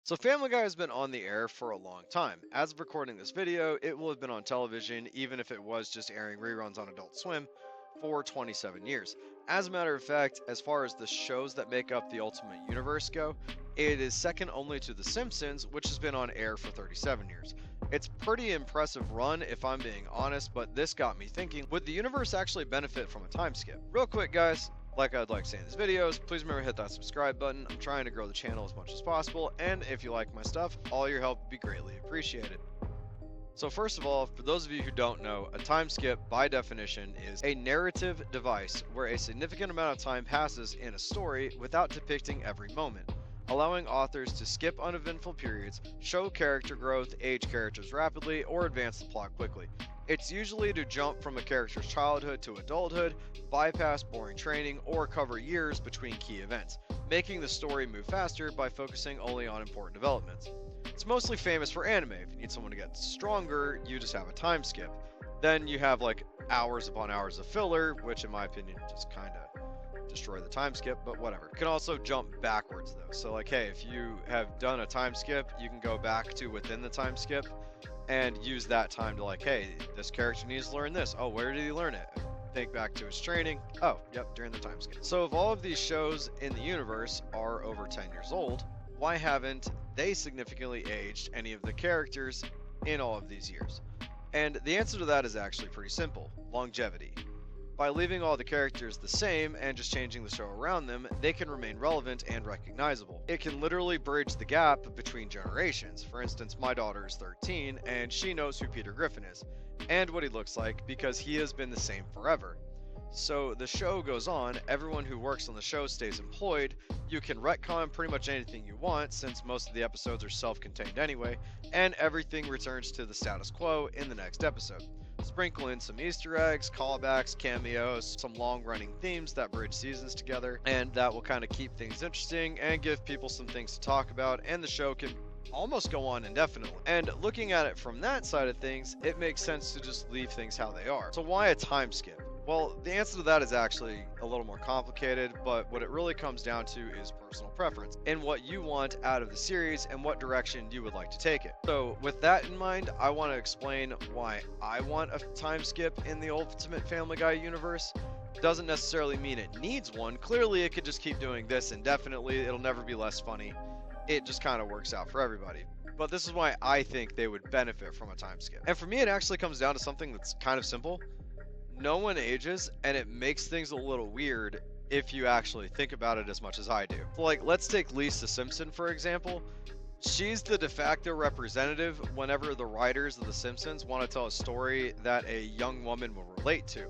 So Family Guy has been on the air for a long time. As of recording this video, it will have been on television, even if it was just airing reruns on Adult Swim, for 27 years. As a matter of fact, as far as the shows that make up the Ultimate Universe go, it is second only to The Simpsons, which has been on air for 37 years. It's pretty impressive run if I'm being honest, but this got me thinking, would the universe actually benefit from a time skip? Real quick guys, like I'd like to say in these videos, please remember to hit that subscribe button. I'm trying to grow the channel as much as possible, and if you like my stuff, all your help would be greatly appreciated. So first of all, for those of you who don't know, a time skip, by definition, is a narrative device where a significant amount of time passes in a story without depicting every moment, allowing authors to skip uneventful periods, show character growth, age characters rapidly, or advance the plot quickly. It's usually to jump from a character's childhood to adulthood, bypass boring training, or cover years between key events, making the story move faster by focusing only on important developments. It's mostly famous for anime. If you need someone to get stronger, you just have a time skip. Then you have like hours upon hours of filler, which in my opinion just kind of destroy the time skip, but whatever. You can also jump backwards though. So like, hey, if you have done a time skip, you can go back to within the time skip and use that time to like, hey, this character needs to learn this. Oh, where did he learn it? Think back to his training. Oh, yep, during the time skip. So if all of these shows in the universe are over 10 years old, why haven't they significantly aged any of the characters in all of these years? And the answer to that is actually pretty simple: longevity. By leaving all the characters the same and just changing the show around them, they can remain relevant and recognizable. It can literally bridge the gap between generations. For instance, my daughter is 13 and she knows who Peter Griffin is and what he looks like because he has been the same forever. So the show goes on, everyone who works on the show stays employed, you can retcon pretty much anything you want since most of the episodes are self-contained anyway, and everything returns to the status quo in the next episode. Sprinkle in some Easter eggs, callbacks, cameos, some long-running themes that bridge seasons together, and that will kind of keep things interesting and give people some things to talk about, and the show can almost go on indefinitely. And looking at it from that side of things, it makes sense to just leave things how they are. So why a time skip? Well, the answer to that is actually a little more complicated, but what it really comes down to is personal preference and what you want out of the series and what direction you would like to take it. So with that in mind, I want to explain why I want a time skip in the Ultimate Family Guy universe. Doesn't necessarily mean it needs one. Clearly, it could just keep doing this indefinitely. It'll never be less funny. It just kind of works out for everybody. But this is why I think they would benefit from a time skip. And for me, it actually comes down to something that's kind of simple. No one ages, and it makes things a little weird if you actually think about it as much as I do. So like, let's take Lisa Simpson for example. She's the de facto representative whenever the writers of The Simpsons want to tell a story that a young woman will relate to,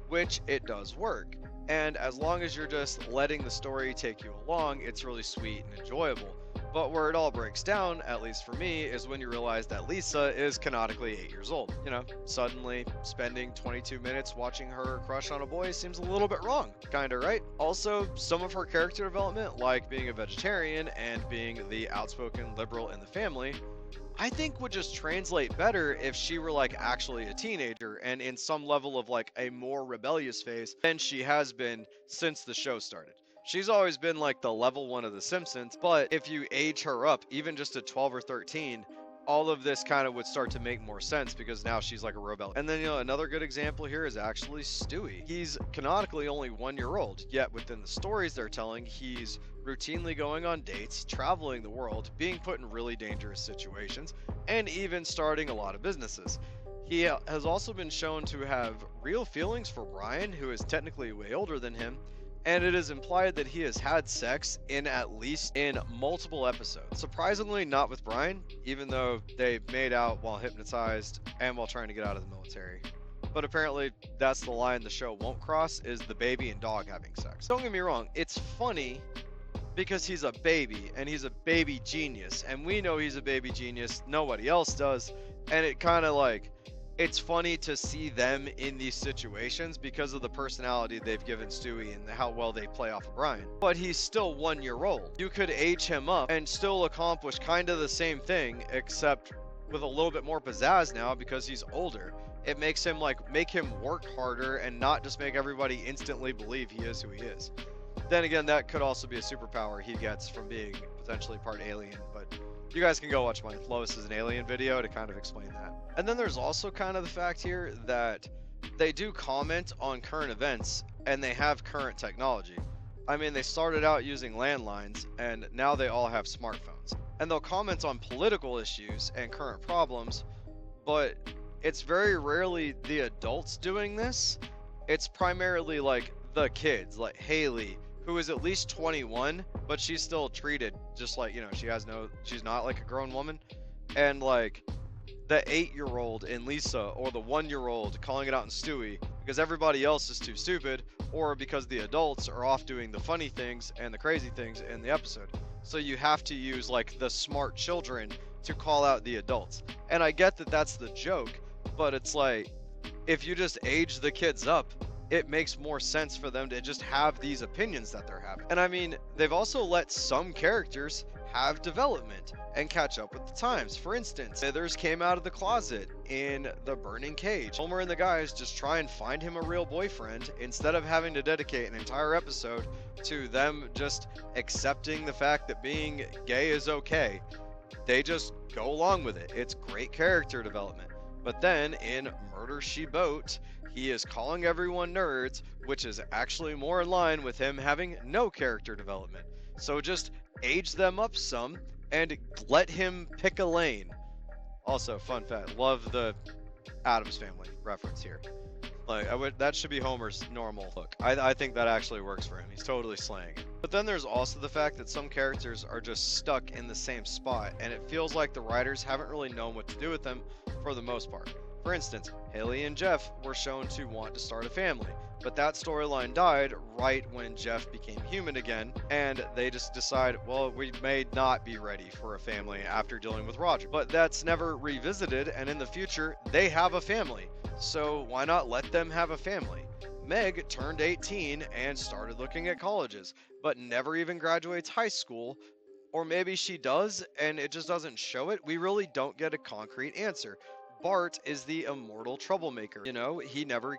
which it does work. And as long as you're just letting the story take you along, it's really sweet and enjoyable. But where it all breaks down, at least for me, is when you realize that Lisa is canonically 8 years old. You know, suddenly spending 22 minutes watching her crush on a boy seems a little bit wrong, kinda, right? Also, some of her character development, like being a vegetarian and being the outspoken liberal in the family, I think would just translate better if she were like actually a teenager and in some level of like a more rebellious phase than she has been since the show started. She's always been like the level one of The Simpsons, but if you age her up, even just at 12 or 13, all of this kind of would start to make more sense because now she's like a rebel. And then, you know, another good example here is actually Stewie. He's canonically only 1 year old, yet within the stories they're telling, he's routinely going on dates, traveling the world, being put in really dangerous situations, and even starting a lot of businesses. He has also been shown to have real feelings for Brian, who is technically way older than him, and it is implied that he has had sex in multiple episodes. Surprisingly, not with Brian, even though they made out while hypnotized and while trying to get out of the military. But apparently, that's the line the show won't cross, is the baby and dog having sex. Don't get me wrong, it's funny because he's a baby, and he's a baby genius, and we know he's a baby genius, nobody else does, and it kind of like, it's funny to see them in these situations because of the personality they've given Stewie and how well they play off of Brian. But he's still 1 year old. You could age him up and still accomplish kind of the same thing, except with a little bit more pizzazz now because he's older. It makes him make him work harder and not just make everybody instantly believe he is who he is. Then again, that could also be a superpower he gets from being potentially part alien, but You guys can go watch my Lois is an Alien video to kind of explain that. And then there's also kind of the fact here that they do comment on current events and they have current technology. I mean, they started out using landlines and now they all have smartphones. And they'll comment on political issues and current problems, but it's very rarely the adults doing this. It's primarily like the kids, like Haley, who is at least 21, but she's still treated just like, she's not like a grown woman. And like the 8-year-old in Lisa, or the 1-year-old calling it out in Stewie because everybody else is too stupid, or because the adults are off doing the funny things and the crazy things in the episode. So you have to use like the smart children to call out the adults. And I get that that's the joke, but it's like, if you just age the kids up, it makes more sense for them to just have these opinions that they're having. And I mean, they've also let some characters have development and catch up with the times. For instance, Smithers came out of the closet in The Burning Cage. Homer and the guys just try and find him a real boyfriend instead of having to dedicate an entire episode to them just accepting the fact that being gay is okay. They just go along with it. It's great character development. But then in Murder, She Wrote, he is calling everyone nerds, which is actually more in line with him having no character development. So just age them up some and let him pick a lane. Also, fun fact, love the Addams Family reference here. Like, that should be Homer's normal look. I think that actually works for him. He's totally slaying it. But then there's also the fact that some characters are just stuck in the same spot, and it feels like the writers haven't really known what to do with them for the most part. For instance, Haley and Jeff were shown to want to start a family, but that storyline died right when Jeff became human again, and they just decide, well, we may not be ready for a family after dealing with Roger. But that's never revisited, and in the future, they have a family. So why not let them have a family? Meg turned 18 and started looking at colleges, but never even graduates high school. Or maybe she does, and it just doesn't show it. We really don't get a concrete answer. Bart is the immortal troublemaker. He never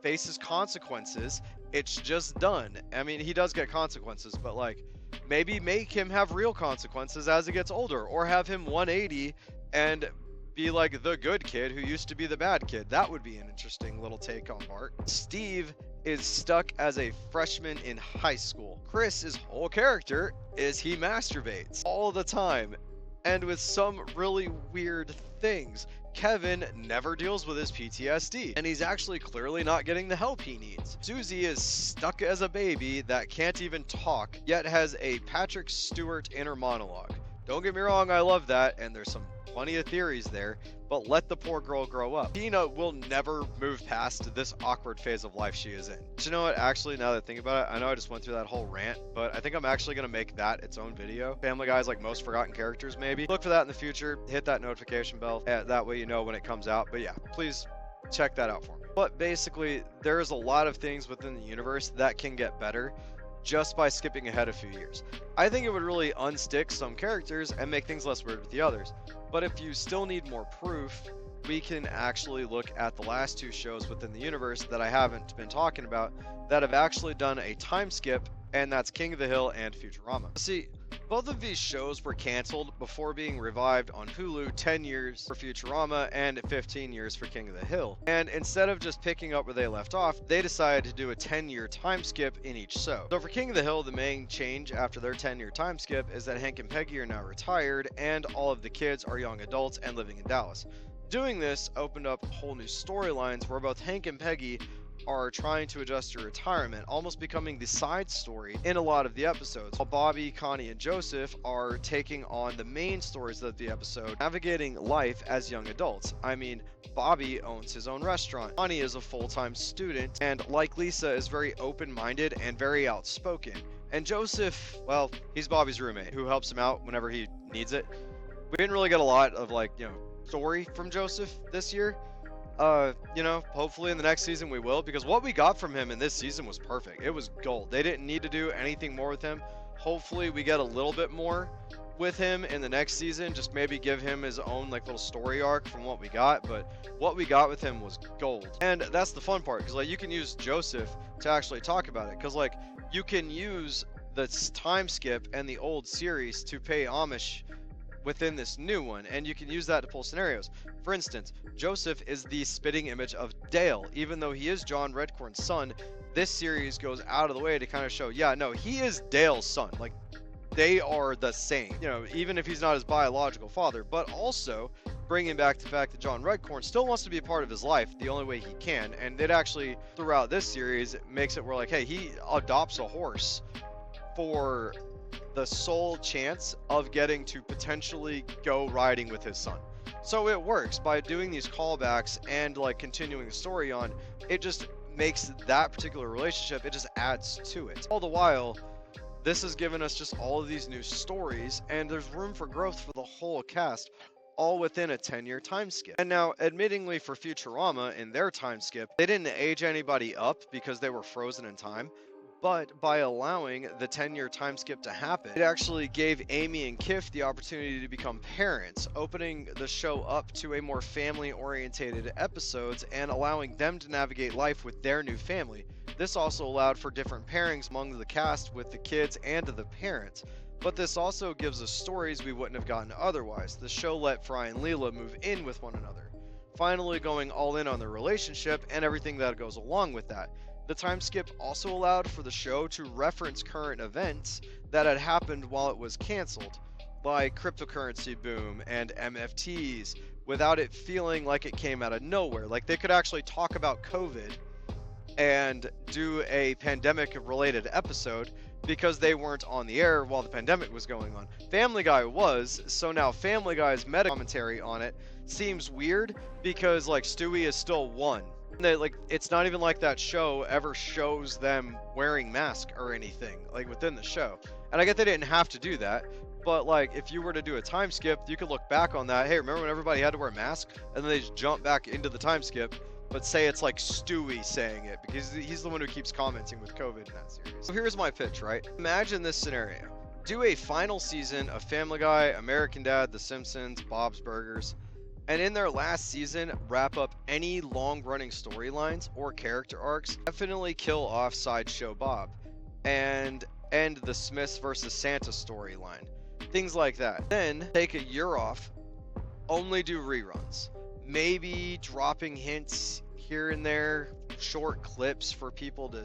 faces consequences. It's just done. I mean, he does get consequences, but like, maybe make him have real consequences as he gets older, or have him 180 and be like the good kid who used to be the bad kid. That would be an interesting little take on Bart. Steve is stuck as a freshman in high school. Chris's whole character is he masturbates all the time, and with some really weird things. Kevin never deals with his PTSD, and he's actually clearly not getting the help he needs. Susie is stuck as a baby that can't even talk, yet has a Patrick Stewart inner monologue. Don't get me wrong, I love that, and there's plenty of theories there, but let the poor girl grow up. Tina will never move past this awkward phase of life she is in. But you know what, actually, now that I think about it, I know I just went through that whole rant, but I think I'm actually going to make that its own video. Family Guy's like most forgotten characters, maybe. Look for that in the future, hit that notification bell, that way you know when it comes out. But yeah, please check that out for me. But basically, there's a lot of things within the universe that can get better just by skipping ahead a few years. I think it would really unstick some characters and make things less weird with the others. But if you still need more proof, we can actually look at the last 2 shows within the universe that I haven't been talking about that have actually done a time skip, and that's King of the Hill and Futurama. See, both of these shows were canceled before being revived on Hulu 10 years for Futurama and 15 years for King of the Hill. And instead of just picking up where they left off, they decided to do a 10-year time skip in each show. So for King of the Hill, the main change after their 10-year time skip is that Hank and Peggy are now retired, and all of the kids are young adults and living in Dallas. Doing this opened up whole new storylines where both Hank and Peggy are trying to adjust to retirement, almost becoming the side story in a lot of the episodes, while Bobby, Connie, and Joseph are taking on the main stories of the episode, navigating life as young adults. I mean, Bobby owns his own restaurant, Connie is a full-time student, and like Lisa, is very open-minded and very outspoken. And Joseph, well, he's Bobby's roommate, who helps him out whenever he needs it. We didn't really get a lot of, story from Joseph this year. Hopefully in the next season we will, because what we got from him in this season was perfect. It was gold. They didn't need to do anything more with him. Hopefully we get a little bit more with him in the next season, just maybe give him his own little story arc from what we got, but what we got with him was gold. And that's the fun part, because you can use Joseph to actually talk about it, because you can use the time skip and the old series to pay homage within this new one, and you can use that to pull scenarios. For instance, Joseph is the spitting image of Dale. Even though he is John Redcorn's son, this series goes out of the way to kind of show, yeah, no, he is Dale's son. Like, they are the same, you know, even if he's not his biological father. But also bringing back the fact that John Redcorn still wants to be a part of his life the only way he can. And it actually, throughout this series, makes it where, like, hey, he adopts a horse for the sole chance of getting to potentially go riding with his son. So it works by doing these callbacks and like continuing the story on. It just makes that particular relationship, it just adds to it. All the while, this has given us just all of these new stories, and there's room for growth for the whole cast, all within a 10-year time skip. And now, admittingly, for Futurama, in their time skip, they didn't age anybody up because they were frozen in time. But by allowing the 10-year time skip to happen, it actually gave Amy and Kif the opportunity to become parents, opening the show up to a more family-orientated episodes and allowing them to navigate life with their new family. This also allowed for different pairings among the cast with the kids and the parents. But this also gives us stories we wouldn't have gotten otherwise. The show let Fry and Leela move in with one another, finally going all in on their relationship and everything that goes along with that. The time skip also allowed for the show to reference current events that had happened while it was canceled, like cryptocurrency boom and MFTs, without it feeling like it came out of nowhere. Like, they could actually talk about COVID and do a pandemic-related episode because they weren't on the air while the pandemic was going on. Family Guy was, so now Family Guy's meta commentary on it seems weird because, like, Stewie is still one. Like, it's not even like that show ever shows them wearing masks or anything, like, within the show. And I get they didn't have to do that, but, like, if you were to do a time skip, you could look back on that. Hey, remember when everybody had to wear masks? And then they just jump back into the time skip, but say it's like Stewie saying it, because he's the one who keeps commenting with COVID in that series. So here's my pitch, right? Imagine this scenario. Do a final season of Family Guy, American Dad, The Simpsons, Bob's Burgers, and in their last season, wrap up any long-running storylines or character arcs. Definitely kill off Sideshow Bob, and end the Smiths versus Santa storyline. Things like that. Then take a year off, only do reruns. Maybe dropping hints here and there, short clips for people to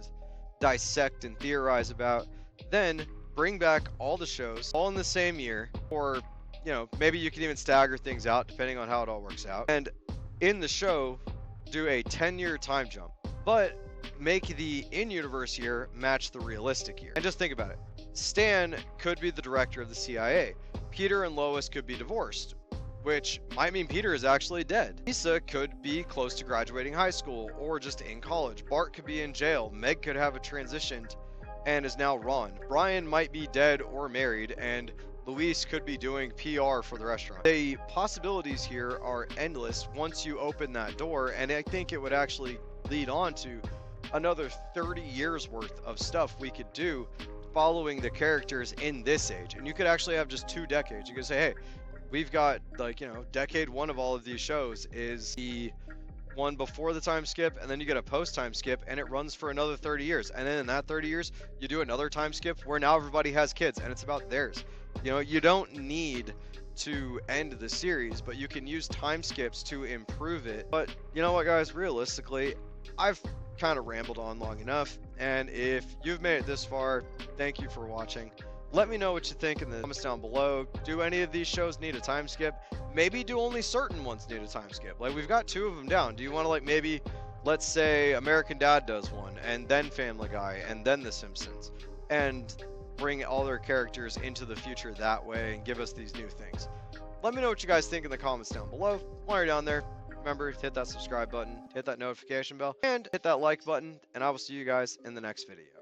dissect and theorize about. Then bring back all the shows, all in the same year, or, you know, maybe you can even stagger things out depending on how it all works out. And in the show, do a 10-year time jump, but make the in-universe year match the realistic year. And just think about it. Stan could be the director of the CIA. Peter and Lois could be divorced, which might mean Peter is actually dead. Lisa could be close to graduating high school or just in college. Bart could be in jail. Meg could have transitioned and is now Ron. Brian might be dead or married, and Luis could be doing PR for the restaurant. The possibilities here are endless once you open that door, and I think it would actually lead on to another 30 years worth of stuff we could do following the characters in this age. And you could actually have just 2 decades. You could say, hey, we've got, like, you know, decade 1 of all of these shows is the one before the time skip, and then you get a post time skip, and it runs for another 30 years. And then in that 30 years, you do another time skip where now everybody has kids and it's about theirs. You know, you don't need to end the series, but you can use time skips to improve it. But you know what, guys, realistically, I've kind of rambled on long enough, and if you've made it this far, thank you for watching. Let me know what you think in the comments down below. Do any of these shows need a time skip? Maybe do only certain ones need a time skip? Like, we've got 2 of them down. Do you want to, like, maybe, let's say American Dad does one, and then Family Guy, and then The Simpsons, and bring all their characters into the future that way and give us these new things? Let me know what you guys think in the comments down below. While you're down there, remember to hit that subscribe button, hit that notification bell, and hit that like button, and I will see you guys in the next video.